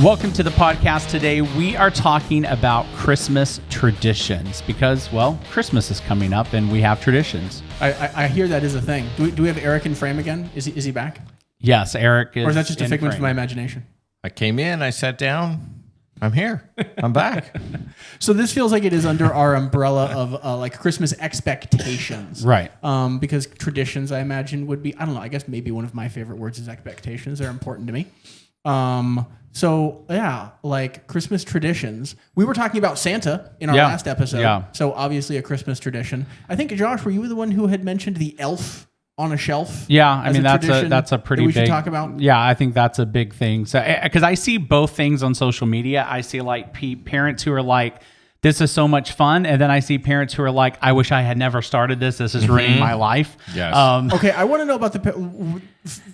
Welcome to the podcast. Today we are talking about Christmas traditions because, well, Christmas is coming up and we have traditions. I hear that is a thing. Do we have Erik in frame again? Is he back? Yes, Erik is. Or is that just a figment frame. of my imagination? I came in, I sat down, I'm here, I'm back. So this feels like it is under our umbrella of like Christmas expectations. Right. Because traditions, I imagine, would be, I don't know, I guess maybe one of my favorite words is expectations. They're important to me. So yeah, like Christmas traditions. We were talking about Santa in our last episode. Yeah. So obviously a Christmas tradition. I think, Josh, were you the one who had mentioned the elf on a shelf? Yeah, I mean that's a pretty we big. should talk about. Yeah, I think that's a big thing. So because I see both things on social media, I see like parents who are like, "This is so much fun," and then I see parents who are like, "I wish I had never started this. This is ruining my life." Yes. Okay, I want to know about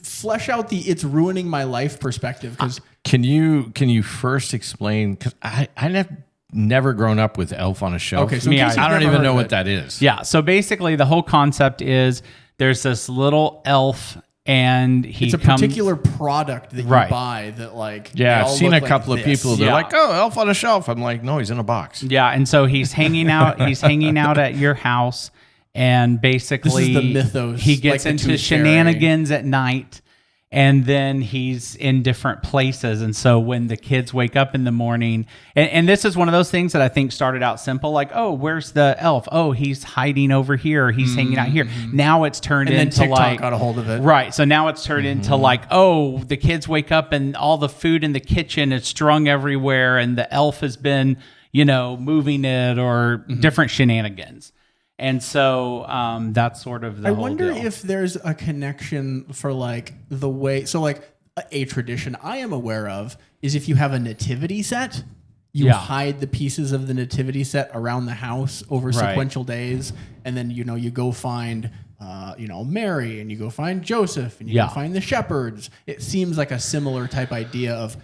flesh out the "it's ruining my life" perspective. Because Can you first explain? Because I've never grown up with Elf on a Shelf. Okay, so Me, in case I I you've don't never even heard know of what it, that is. Yeah. So basically, the whole concept is there's this little elf, and he it's a comes. particular product that you Right. buy that like Yeah, they I've all seen look a couple like of this. people. They're Yeah. like, "Oh, Elf on a Shelf." I'm like, "No, he's in a box." Yeah, and so he's hanging out. He's hanging out at your house, and basically, This is the mythos, he like gets the into Tooth Fairy. shenanigans at night, and then he's in different places. And so when the kids wake up in the morning, and this is one of those things that I think started out simple, like, "Oh, where's the elf? Oh, he's hiding over here. He's hanging out here." Now it's turned And then into TikTok like got a hold of it. Right. So now it's turned into like, oh, the kids wake up and all the food in the kitchen is strung everywhere and the elf has been, moving it or different shenanigans. And so that's sort of the I whole wonder deal. if there's a connection for like the way. So like a tradition I am aware of is if you have a nativity set, you Yeah. hide the pieces of the nativity set around the house over sequential days, and then you go find. Mary, and you go find Joseph, and you go find the shepherds. It seems like a similar type idea of,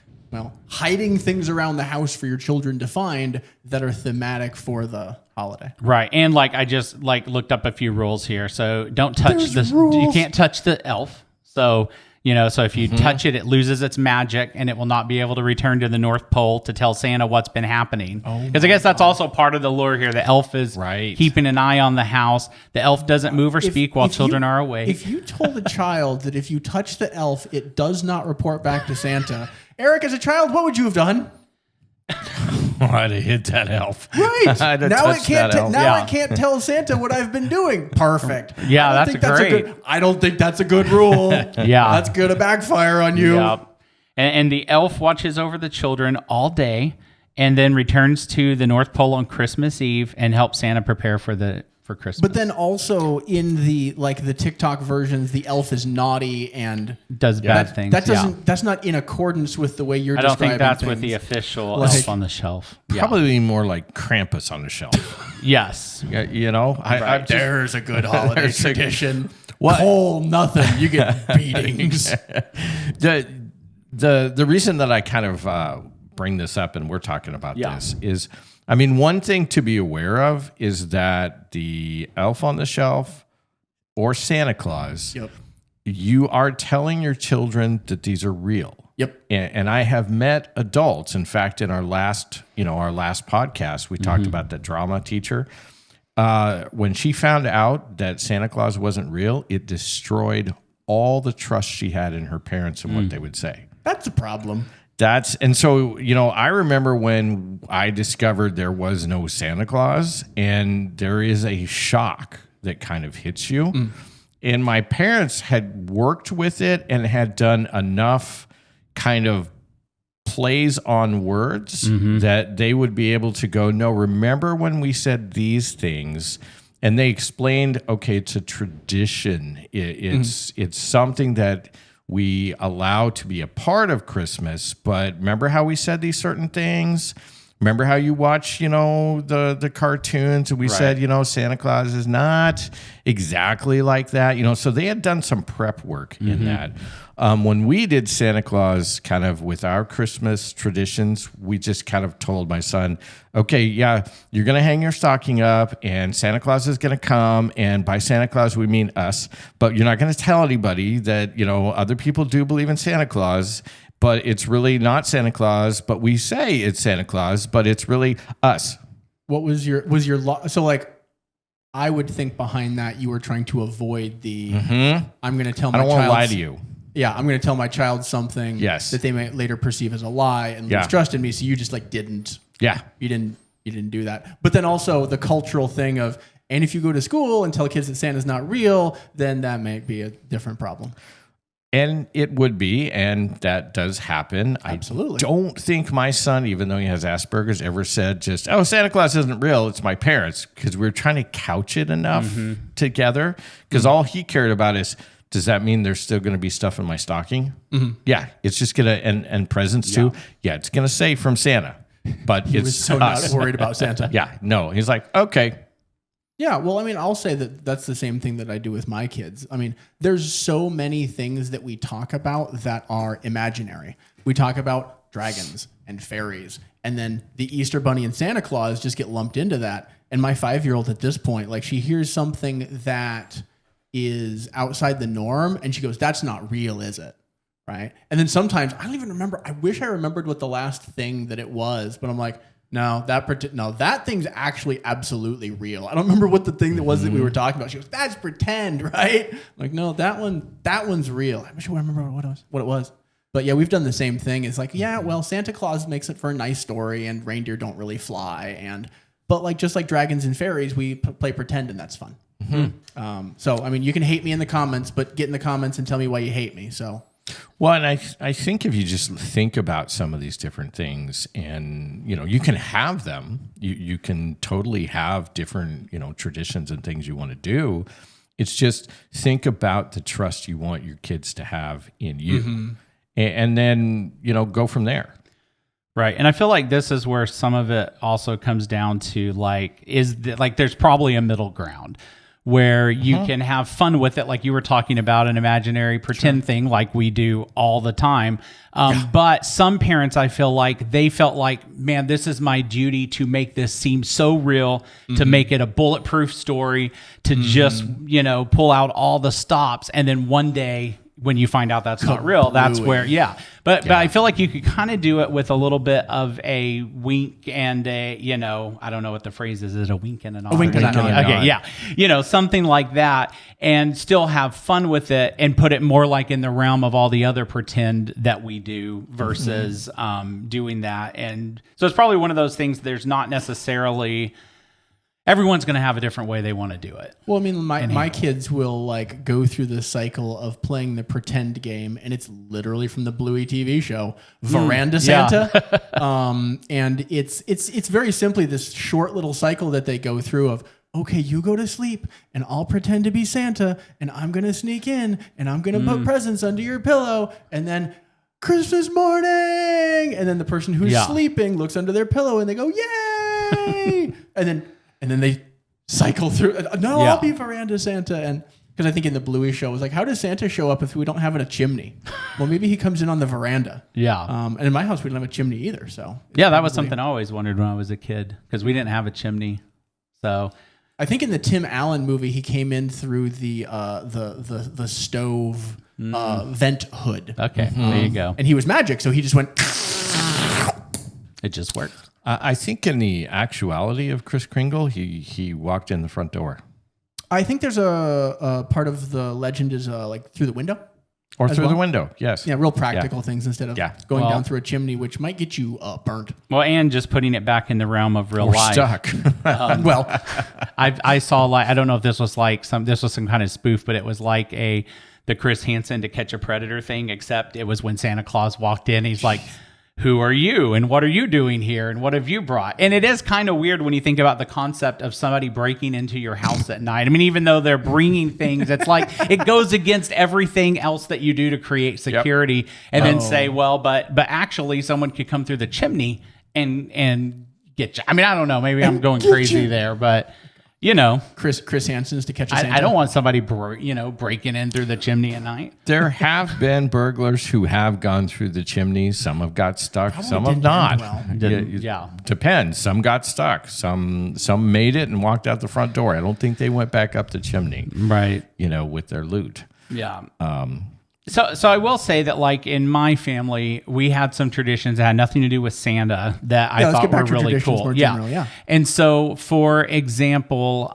hiding things around the house for your children to find that are thematic for the holiday. Right. And like I just looked up a few rules here. So don't touch There's this. rules. You can't touch the elf. So so if you touch it, it loses its magic and it will not be able to return to the North Pole to tell Santa what's been happening. Because I guess that's also part of the lure here. The elf is keeping an eye on the house. The elf doesn't move or speak while children are awake. If you told a child that if you touch the elf, it does not report back to Santa, Erik, as a child, what would you have done? I'd have hit that elf. Right. I'd have Now it touched can't. that elf. Now it can't tell Santa what I've been doing. Perfect. Yeah, I don't that's think a great. good. I don't think that's a good rule. Yeah. That's gonna backfire on you. Yep. And the elf watches over the children all day and then returns to the North Pole on Christmas Eve and helps Santa prepare for Christmas. But then also in the TikTok versions, the elf is naughty and does bad things. That doesn't. That's not in accordance with the way you're I don't describing think that's things. with the official Like- elf on the shelf. Probably more like Krampus on the shelf. Yes. Yeah, I've just, There's a good holiday There's a- tradition. What? Coal, nothing. You get beatings. the reason that I kind of bring this up and we're talking about this is, one thing to be aware of is that the Elf on the Shelf or Santa Claus, you are telling your children that these are real. Yep. And I have met adults. In fact, in our last podcast, we talked about the drama teacher. When she found out that Santa Claus wasn't real, it destroyed all the trust she had in her parents and what they would say. That's a problem. I remember when I discovered there was no Santa Claus, and there is a shock that kind of hits you. And my parents had worked with it and had done enough kind of plays on words that they would be able to go, "No, remember when we said these things?" And they explained, okay, it's a tradition. It's something that we allow to be a part of Christmas, but remember how we said these certain things? Remember how you watch, the cartoons and we said, Santa Claus is not exactly like that. So they had done some prep work in that. When we did Santa Claus kind of with our Christmas traditions, we just kind of told my son, okay, yeah, you're going to hang your stocking up and Santa Claus is going to come. And by Santa Claus, we mean us, but you're not going to tell anybody that, other people do believe in Santa Claus. but it's really not Santa Claus, but we say it's Santa Claus, but it's really us. What was your so like I would think behind that you were trying to avoid the I'm going to tell my child. I don't want to lie to you. Yeah, I'm going to tell my child something that they might later perceive as a lie and lose trust in me. So you just like didn't. Yeah. You didn't do that. But then also the cultural thing of, and if you go to school and tell kids that Santa's not real, then that might be a different problem. And it would be, and that does happen. Absolutely. I don't think my son, even though he has Asperger's, ever said just, oh, Santa Claus isn't real, it's my parents, because we're trying to couch it enough together, because all he cared about is, does that mean there's still going to be stuff in my stocking? Yeah, it's just going to, and presents too. Yeah, it's going to say from Santa, but he it's was so not worried about Santa. Yeah, no, he's like, okay. Yeah, well, I mean, I'll say that that's the same thing that I do with my kids. I mean, there's so many things that we talk about that are imaginary. We talk about dragons and fairies, and then the Easter Bunny and Santa Claus just get lumped into that. And my 5-year-old at this point, like she hears something that is outside the norm, and she goes, "That's not real, is it?" Right? And then sometimes I don't even remember. I wish I remembered what the last thing that it was, but I'm like, no, that thing's actually absolutely real. I don't remember what the thing that was that we were talking about. She goes, "That's pretend, right?" I'm like, no, that one's real. I wish I remember what it was. But yeah, we've done the same thing. It's like, yeah, well, Santa Claus makes it for a nice story, and reindeer don't really fly, but like just like dragons and fairies, we play pretend, and that's fun. So I mean, you can hate me in the comments, but get in the comments and tell me why you hate me. So. Well, and I think if you just think about some of these different things, and you can have them, you can totally have different traditions and things you want to do. It's just think about the trust you want your kids to have in you, and then go from there. Right, and I feel like this is where some of it also comes down to there's probably a middle ground where you can have fun with it, like you were talking about, an imaginary pretend thing like we do all the time. But some parents, I feel like, they felt like, man, this is my duty to make this seem so real, to make it a bulletproof story, to just, pull out all the stops. And then one day, when you find out that's not real, that's where, But I feel like you could kind of do it with a little bit of a wink and a, I don't know what the phrase is. Is it a wink and a nod? A wink and a nod. Okay, yeah. Something like that, and still have fun with it and put it more like in the realm of all the other pretend that we do versus doing that. And so it's probably one of those things, there's not necessarily... Everyone's going to have a different way they want to do it. Well, I mean, my kids will like go through the cycle of playing the pretend game, and it's literally from the Bluey TV show, Veranda Santa. And it's very simply this short little cycle that they go through of, okay, you go to sleep, and I'll pretend to be Santa, and I'm going to sneak in, and I'm going to put presents under your pillow, and then Christmas morning, and then the person who's sleeping looks under their pillow, and they go, yay! And then they cycle through. No, I'll be Veranda Santa. And because I think in the Bluey show, it was like, how does Santa show up if we don't have a chimney? Well, maybe he comes in on the veranda. Yeah. And in my house, we don't have a chimney either. So that was something I always wondered when I was a kid, because we didn't have a chimney. So I think in the Tim Allen movie, he came in through the stove vent hood. Okay, there you go. And he was magic, so he just went. It just worked. I think in the actuality of Kris Kringle, he walked in the front door. I think there's a part of the legend is like through the window. Or through the window, yes. Yeah, real practical things instead of going down through a chimney, which might get you burnt. Well, and just putting it back in the realm of real life. Stuck. I saw, I don't know if this was some kind of spoof, but it was like the Chris Hansen To Catch a Predator thing, except it was when Santa Claus walked in. He's like, who are you and what are you doing here and what have you brought? And it is kind of weird when you think about the concept of somebody breaking into your house at night. I mean, even though they're bringing things, it's like it goes against everything else that you do to create security and then say, well, but actually someone could come through the chimney and get you. I mean, I don't know. Maybe I'm going crazy there, but Chris Hansen's To Catch a Santa. I don't want somebody breaking in through the chimney at night. There have been burglars who have gone through the chimney. Some have got stuck. Some have not. Depends. Some got stuck. Some made it and walked out the front door. I don't think they went back up the chimney. Right. With their loot. Yeah. So I will say that, like, in my family, we had some traditions that had nothing to do with Santa that I thought were really cool. Yeah. And so, for example,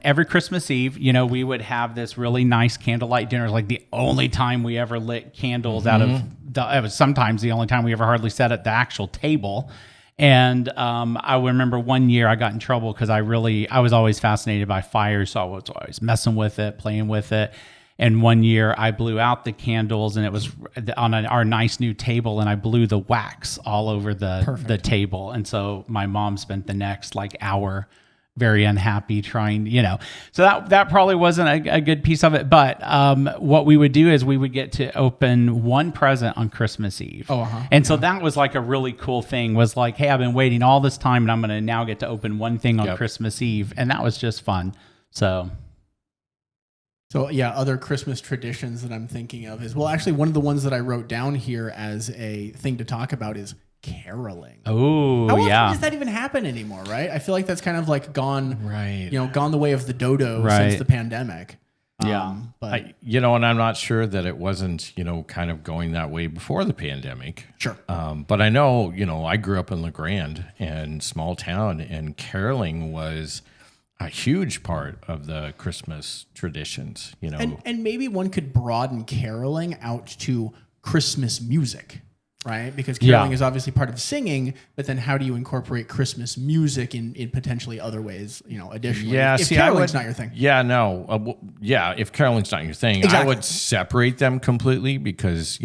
every Christmas Eve, we would have this really nice candlelight dinner. Like the only time we ever lit candles it was sometimes the only time we ever hardly sat at the actual table. And I remember one year I got in trouble because I was always fascinated by fire, so I was always messing with it, playing with it. And one year I blew out the candles, and it was on our nice new table, and I blew the wax all over the table. And so my mom spent the next hour very unhappy trying, So that probably wasn't a good piece of it. But what we would do is we would get to open one present on Christmas Eve. And so that was like a really cool thing, was like, hey, I've been waiting all this time, and I'm going to now get to open one thing on Christmas Eve. And that was just fun. So yeah, other Christmas traditions that I'm thinking of is, well, actually one of the ones that I wrote down here as a thing to talk about is caroling. Oh, how often does that even happen anymore, right? I feel like that's kind of like gone, gone the way of the dodo since the pandemic. But and I'm not sure that it wasn't, kind of going that way before the pandemic. Sure. But I know, I grew up in LeGrand and small town, and caroling was a huge part of the Christmas traditions, And maybe one could broaden caroling out to Christmas music, right? Because caroling is obviously part of singing, but then how do you incorporate Christmas music in potentially other ways, additionally? Yeah, if caroling's not your thing. Yeah, no. If caroling's not your thing, I would separate them completely because,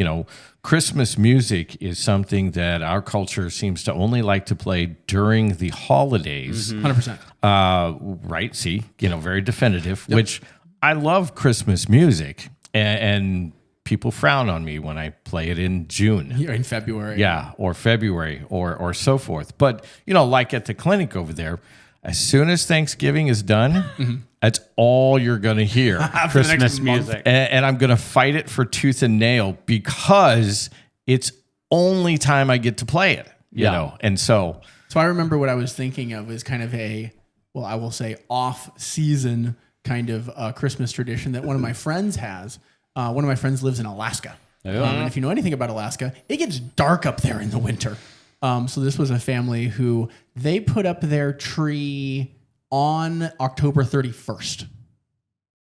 Christmas music is something that our culture seems to only like to play during the holidays. 100%. Right. See, very definitive, which I love Christmas music, and people frown on me when I play it in June. You're in February. Yeah. Or February or so forth. But, like at the clinic over there, as soon as Thanksgiving is done, that's all you're going to hear. Christmas music. And I'm going to fight it for tooth and nail because it's only time I get to play it, you know? And so I remember what I was thinking of is kind of I will say off-season kind of Christmas tradition that one of my friends has. One of my friends lives in Alaska. And if you know anything about Alaska, it gets dark up there in the winter. So this was a family who they put up their tree on October 31st,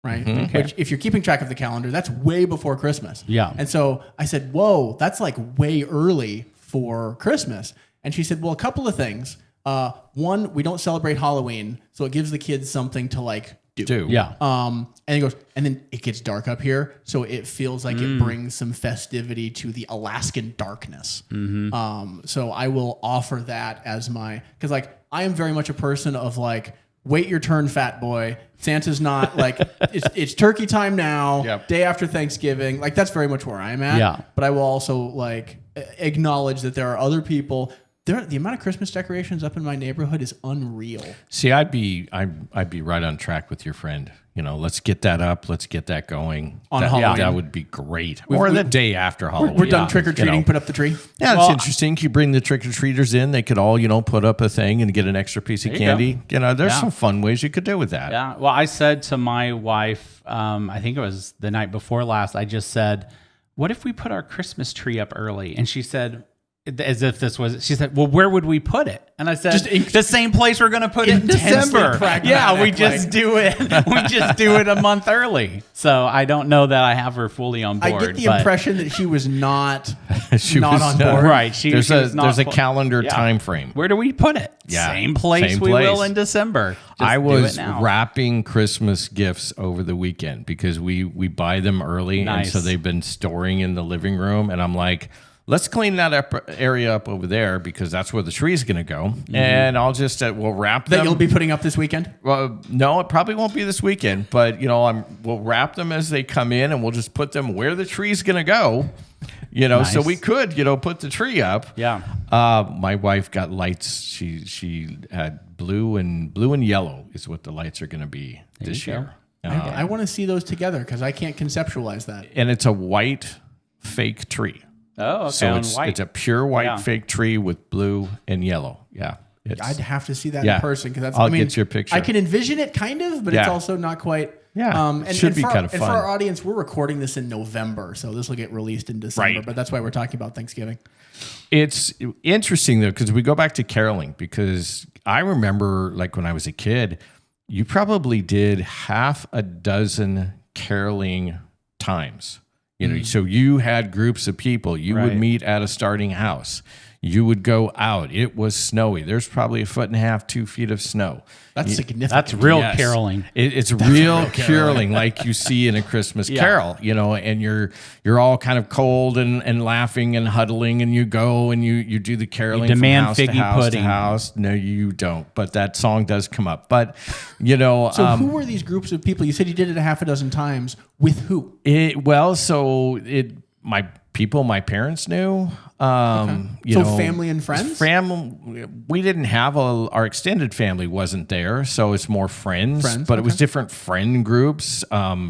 right? Okay. Which, if you're keeping track of the calendar, that's way before Christmas. Yeah. And so I said, whoa, that's like way early for Christmas. And she said, well, a couple of things. One, we don't celebrate Halloween, so it gives the kids something to do. Yeah. And he goes, and then it gets dark up here, so it feels like it brings some festivity to the Alaskan darkness. So I will offer that as because I am very much a person of wait your turn, fat boy. Santa's not it's turkey time now. Day after Thanksgiving, that's very much where I'm at. Yeah. But I will also acknowledge that there are other people. The amount of Christmas decorations up in my neighborhood is unreal. See, I'd be right on track with your friend. Let's get that up. Let's get that going. On Halloween. That would be great. Or the day after Halloween. We're done trick-or-treating, put up the tree. Yeah, it's interesting. You bring the trick-or-treaters in. They could all, put up a thing and get an extra piece of candy. There's some fun ways you could do with that. Yeah. Well, I said to my wife, I think it was the night before last, I just said, what if we put our Christmas tree up early? And she said, as if she said, well, where would we put it? And I said, the same place we're going to put it in December. Yeah, we just do it. We just do it a month early. So I don't know that I have her fully on board. I get the impression that she was not on board. Right. There's a calendar time frame. Where do we put it? Yeah, same place we will in December. I was wrapping Christmas gifts over the weekend because we buy them early. Nice. And so they've been storing in the living room. And I'm like, let's clean that area up over there because that's where the tree's going to go. And I'll just, we'll wrap them. That you'll be putting up this weekend? Well, no, it probably won't be this weekend, but we'll wrap them as they come in and we'll just put them where the tree's going to go, Nice. So we could, put the tree up. Yeah. My wife got lights. She had blue and yellow is what the lights are going to be this year. I want to see those together because I can't conceptualize that. And it's a white fake tree. Oh, okay. So white. it's a pure white fake tree with blue and yellow. Yeah. I'd have to see that in person because I'll get your picture. I can envision it kind of, but it's also not quite. Yeah, and should be for, kind of and fun. for our audience, we're recording this in November, so this will get released in December. Right. But that's why we're talking about Thanksgiving. It's interesting though, because we go back to caroling, because I remember like when I was a kid, you probably did half a dozen caroling times. You know, so you had groups of people. You would meet at a starting house. You would go out. It was snowy. There's probably 1.5 feet, 2 feet of snow. That's significant. That's real caroling. It's real caroling, like you see in a Christmas Carol, you know, and you're all kind of cold and laughing and huddling, and you go and you do the caroling from house to house to house. No, you don't. But that song does come up. But, you know. So who were these groups of people? You said you did it a half a dozen times. With who? My parents knew. You know, family and friends? We didn't have our extended family wasn't there, so it's more friends. But it was different friend groups,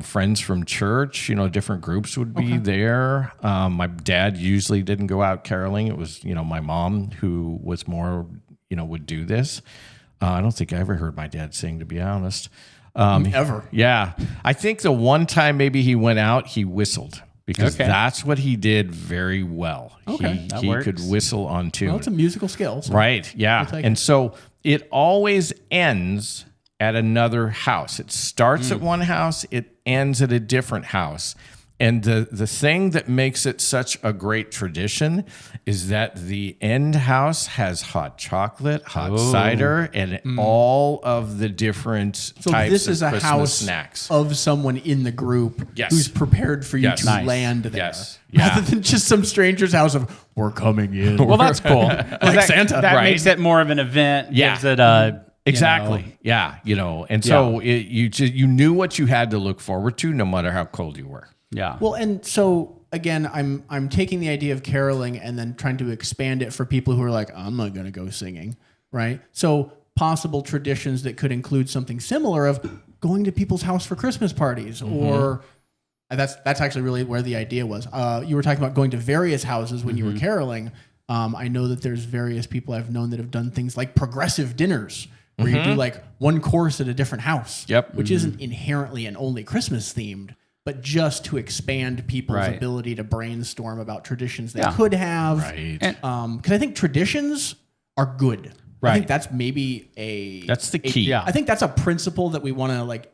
friends from church. You know, different groups would be there. My dad usually didn't go out caroling. It was, you know, my mom who was more, you know, would do this. I don't think I ever heard my dad sing, to be honest. Ever? Yeah, I think the one time maybe he went out, he whistled. Because that's what he did very well. Okay, he could whistle on tune. Well, it's a musical skill. So right, yeah. And so it always ends at another house. It starts at one house, it ends at a different house. And the thing that makes it such a great tradition is that the end house has hot chocolate, hot cider, and all of the different types this is of a Christmas house snacks. of someone in the group who's prepared for you to land there. Yes. Yeah. Rather than just some stranger's house of, we're coming in. Well, that's cool. Like Santa. That makes it more of an event. Gives it a... Exactly. Yeah. You know, and so you knew what you had to look forward to no matter how cold you were. Yeah. Well, and so again, I'm taking the idea of caroling and then trying to expand it for people who are like, I'm not going to go singing, right? So possible traditions that could include something similar of going to people's house for Christmas parties, or that's actually really where the idea was. You were talking about going to various houses when you were caroling. I know that there's various people I've known that have done things like progressive dinners, where you do like one course at a different house, which isn't inherently and only Christmas themed, but just to expand people's ability to brainstorm about traditions they could have. Right. Because I think traditions are good. Right. I think that's maybe that's the key. I think that's a principle that we want to like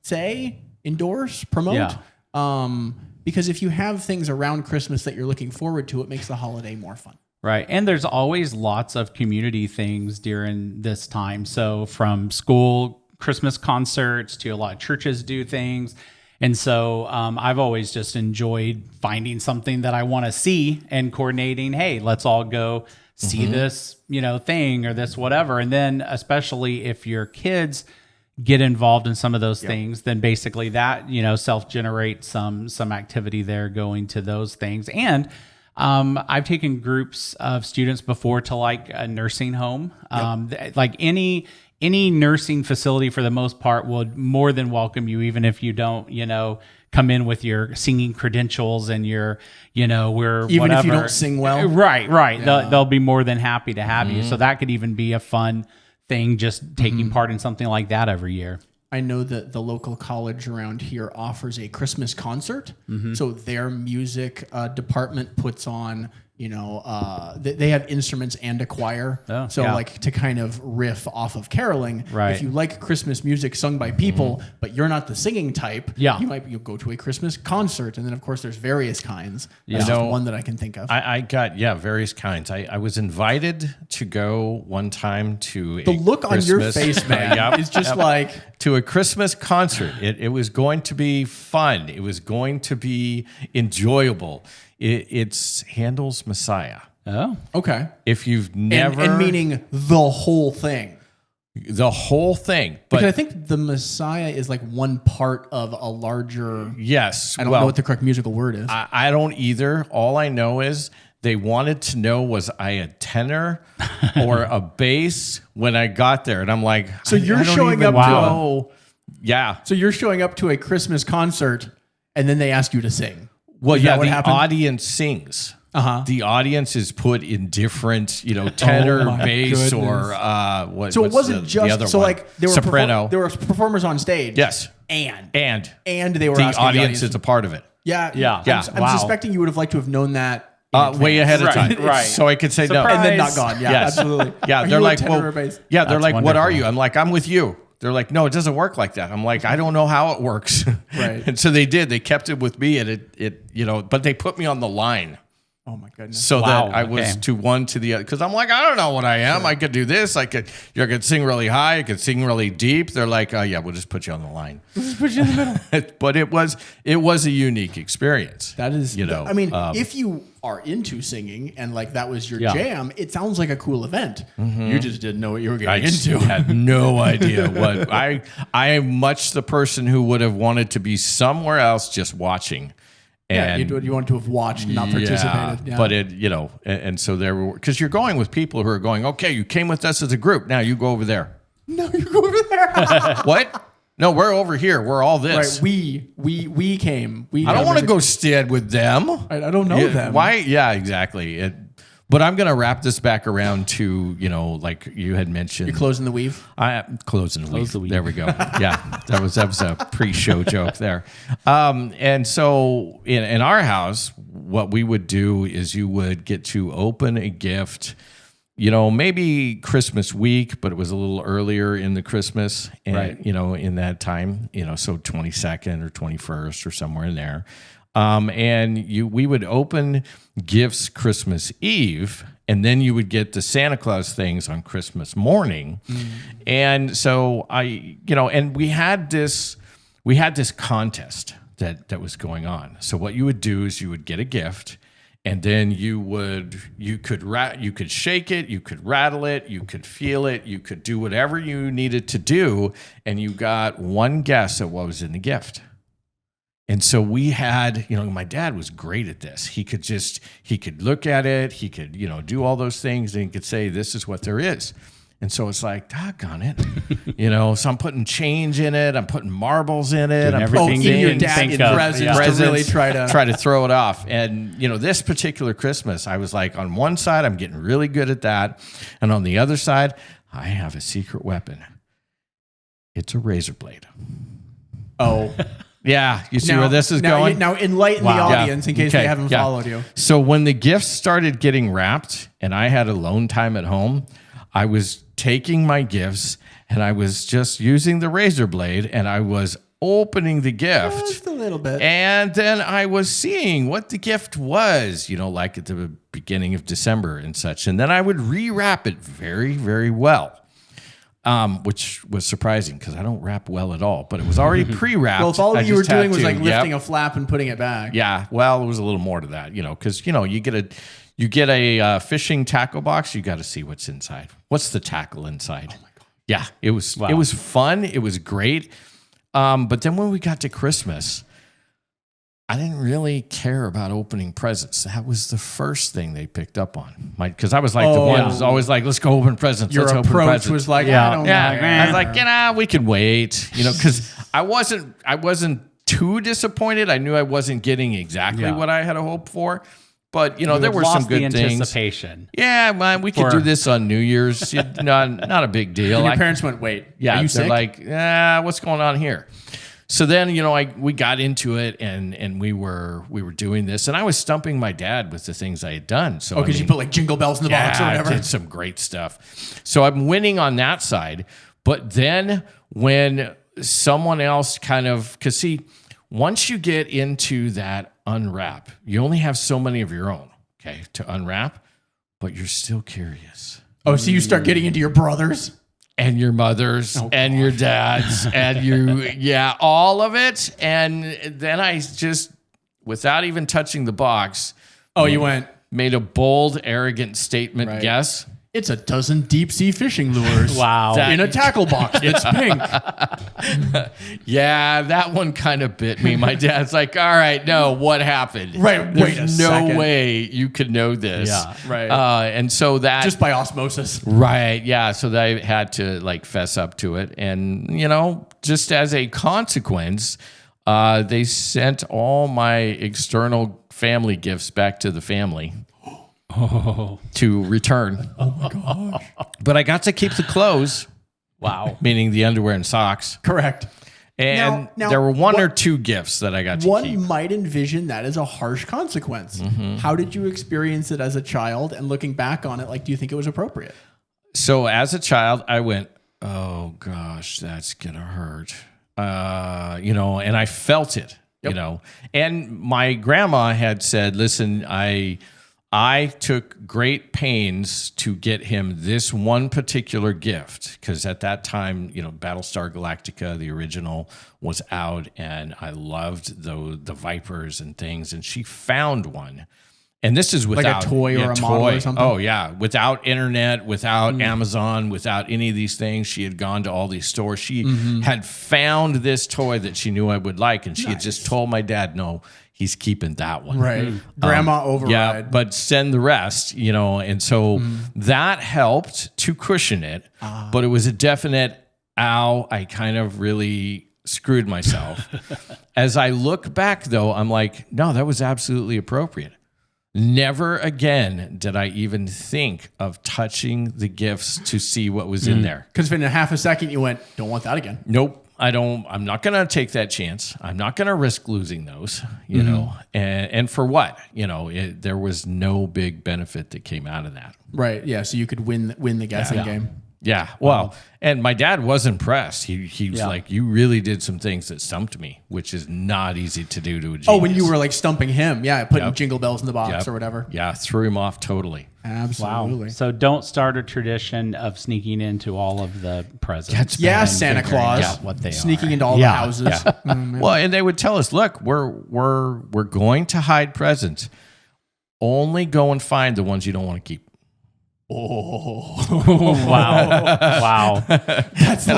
say, endorse, promote. Yeah. Because if you have things around Christmas that you're looking forward to, it makes the holiday more fun. Right. And there's always lots of community things during this time. So from school Christmas concerts to a lot of churches do things. And so I've always just enjoyed finding something that I want to see and coordinating, hey, let's all go see this, you know, thing or this whatever. And then especially if your kids get involved in some of those things, then basically that, you know, self-generates some activity there going to those things. And I've taken groups of students before to like a nursing home, like any nursing facility for the most part would more than welcome you, even if you don't, you know, come in with your singing credentials and your, you know, even whatever. If you don't sing well. Right. Yeah. They'll be more than happy to have you. So that could even be a fun thing, just taking part in something like that every year. I know that the local college around here offers a Christmas concert. So their music department puts on, you know, they have instruments and a choir. Like to kind of riff off of caroling. Right. If you like Christmas music sung by people, but you're not the singing type, you'll go to a Christmas concert. And then of course there's various kinds. That's just one that I can think of. I got, various kinds. I was invited to go one time to the look on your face, man, is just like to a Christmas concert. It was going to be fun. It was going to be enjoyable. It's Handel's Messiah. Oh, okay. If you've never... And meaning the whole thing. The whole thing. But because I think the Messiah is like one part of a larger... Yes. I don't know what the correct musical word is. I don't either. All I know is they wanted to know, was I a tenor or a bass when I got there? And I'm like... So you're showing up to... Yeah. So you're showing up to a Christmas concert and then they ask you to sing. Well, the audience sings. the audience is put in different, tenor, bass, or what? So it wasn't the just other so one? like there were soprano. there were performers on stage. Yes, and they were the asking audience is a part of it. Yeah. I'm suspecting you would have liked to have known that. Way ahead of time, right? So I could say no, and then not gone. Yeah, Yes. absolutely. Yeah, Are they're you a like, tenor or bass? yeah, they're That's like, what are wonderful. you? I'm like, I'm with you. They're like, no, it doesn't work like that. I'm like, I don't know how it works. Right. And so they did. They kept it with me, and it, but they put me on the line. Oh my goodness. So Wow, that I was okay. to one to the other, because I'm like, I don't know what I am. I could do this. I could sing really high. I could sing really deep. They're like, oh yeah, we'll just put you on the line. Just put you in the middle. But it was a unique experience. That is, I mean, if you are into singing and like that was your Yeah. jam, it sounds like a cool event. You just didn't know what you were I getting into. had no idea what I am much the person who would have wanted to be somewhere else just watching. Yeah, And you want to have watched, not participated. Yeah. But and so there were, because you're going with people who are going, okay, you came with us as a group. Now you go over there. No, you go over there. What? No, we're over here. We're all this. Right, we came. I don't want to go stand with them. I don't know them. Why? Yeah, exactly. But I'm going to wrap this back around to, like you had mentioned. You're closing the weave. Closing the weave. the weave. There we go. Yeah, that was a pre-show joke there. And so in our house, what we would do is you would get to open a gift, maybe Christmas week, but it was a little earlier in the Christmas, and, Right. in that time, so 22nd or 21st or somewhere in there. And we would open gifts Christmas Eve, and then you would get the Santa Claus things on Christmas morning. And so and we had this contest that was going on. So what you would do is you would get a gift, and then you could shake it, you could rattle it, you could feel it, you could do whatever you needed to do, and you got one guess at what was in the gift. And so we had, my dad was great at this. He could look at it, he could, do all those things, and he could say, this is what there is. And so it's like, doggone it. So I'm putting change in it, I'm putting marbles in it, I'm everything putting you your dad think in of. presents Yeah. to really try to throw it off. And, this particular Christmas, I was like, on one side, I'm getting really good at that. And on the other side, I have a secret weapon. It's a razor blade. Oh. Yeah, you see where this is going? Now enlighten the audience in case they haven't followed you. So when the gifts started getting wrapped and I had alone time at home, I was taking my gifts and I was just using the razor blade and I was opening the gift. Just a little bit. And then I was seeing what the gift was, like at the beginning of December and such. And then I would rewrap it very, very well. Which was surprising because I don't wrap well at all, but it was already pre-wrapped. Well, if all I you were just had doing was to- like lifting Yep. a flap and putting it back. Yeah, well, it was a little more to that, because you get a fishing tackle box, you got to see what's inside. What's the tackle inside? Oh my God. Yeah, it was fun, it was great. But then when we got to Christmas, I didn't really care about opening presents. That was the first thing they picked up on. Because I was like the one who's always like, let's go open presents. Your let's open approach presents. was like, Yeah. I don't Yeah, know. I was like, we can wait, because I wasn't too disappointed. I knew I wasn't getting exactly what I had hoped for, but there were some good things. Anticipation. Yeah, man, we could do this on New Year's. Not a big deal. And your parents went, wait, Yeah, are you they're sick? like, what's going on here? So then, we got into it and we were doing this, and I was stumping my dad with the things I had done. So because you put like jingle bells in the box or whatever. I did some great stuff. So I'm winning on that side. But then when someone else because once you get into that unwrap, you only have so many of your own, okay, to unwrap, but you're still curious. Oh, so you start getting into your brothers? And your mother's and your dad's and all of it. And then I just, without even touching the box, You went, made a bold, arrogant statement. Right. Guess. it's a dozen deep sea fishing lures. Wow. In a tackle box that's pink. Yeah, that one kind of bit me. My dad's like, all right, no, what happened? Right, There's wait a no second. way you could know this. Yeah, right. And so that. Just by osmosis. Right. Yeah. So they had to fess up to it. And, just as a consequence, they sent all my external family gifts back to the family to return. Oh my gosh. But I got to keep the clothes. Wow. Meaning the underwear and socks. Correct. And Now, there were one or two gifts that I got to keep. One might envision that as a harsh consequence. How did you experience it as a child? And looking back on it, like, do you think it was appropriate? So as a child, I went, oh gosh, that's gonna hurt. And I felt it, And my grandma had said, listen, I took great pains to get him this one particular gift because at that time, Battlestar Galactica, the original, was out, and I loved the Vipers and things. And she found one, and this is without like a toy or a model or something. Oh yeah, without internet, without Amazon, without any of these things. She had gone to all these stores. She had found this toy that she knew I would like, and she had just told my dad, no. He's keeping that one. Right. Grandma override. Yeah, but send the rest, And so that helped to cushion it. But it was a definite, ow, I kind of really screwed myself. As I look back, though, I'm like, no, that was absolutely appropriate. Never again did I even think of touching the gifts to see what was in there. Because in a half a second, you went, don't want that again. Nope. I'm not going to take that chance. I'm not going to risk losing those, and for what? There was no big benefit that came out of that. Right. Yeah. So you could win the guessing game. Yeah. Well, and my dad was impressed. He was like, you really did some things that stumped me, which is not easy to do to a genius. Oh, when you were like stumping him. Yeah. Putting jingle bells in the box or whatever. Yeah. Threw him off totally. Absolutely. Wow. So don't start a tradition of sneaking into all of the presents. Yeah, Santa Claus. What they sneaking are. into all the houses. Yeah. Well, and they would tell us, look, we're going to hide presents. Only go and find the ones you don't want to keep. Oh, wow. That's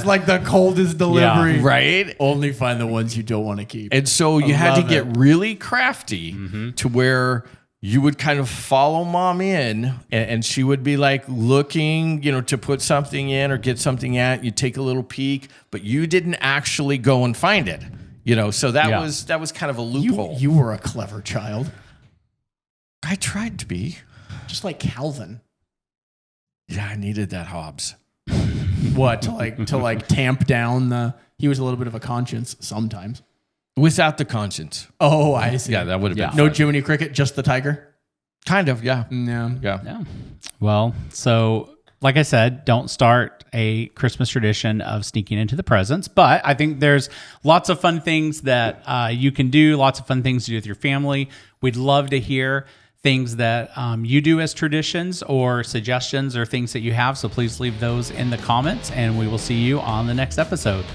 like the coldest delivery. Yeah, right? Only find the ones you don't want to keep. And so you had to get really crafty to where you would kind of follow mom in, and she would be like looking, to put something in or get something at. You take a little peek, but you didn't actually go and find it. So that was kind of a loophole. You were a clever child. I tried to be. Just like Calvin. Yeah, I needed that Hobbes. What, to tamp down he was a little bit of a conscience sometimes. Without the conscience. Oh, I see. Yeah, that would have been no fun. Jiminy Cricket, just the tiger? Kind of, yeah. Yeah. Well, so like I said, don't start a Christmas tradition of sneaking into the presents, but I think there's lots of fun things that you can do, lots of fun things to do with your family. We'd love to hear things that you do as traditions or suggestions or things that you have. So please leave those in the comments, and we will see you on the next episode.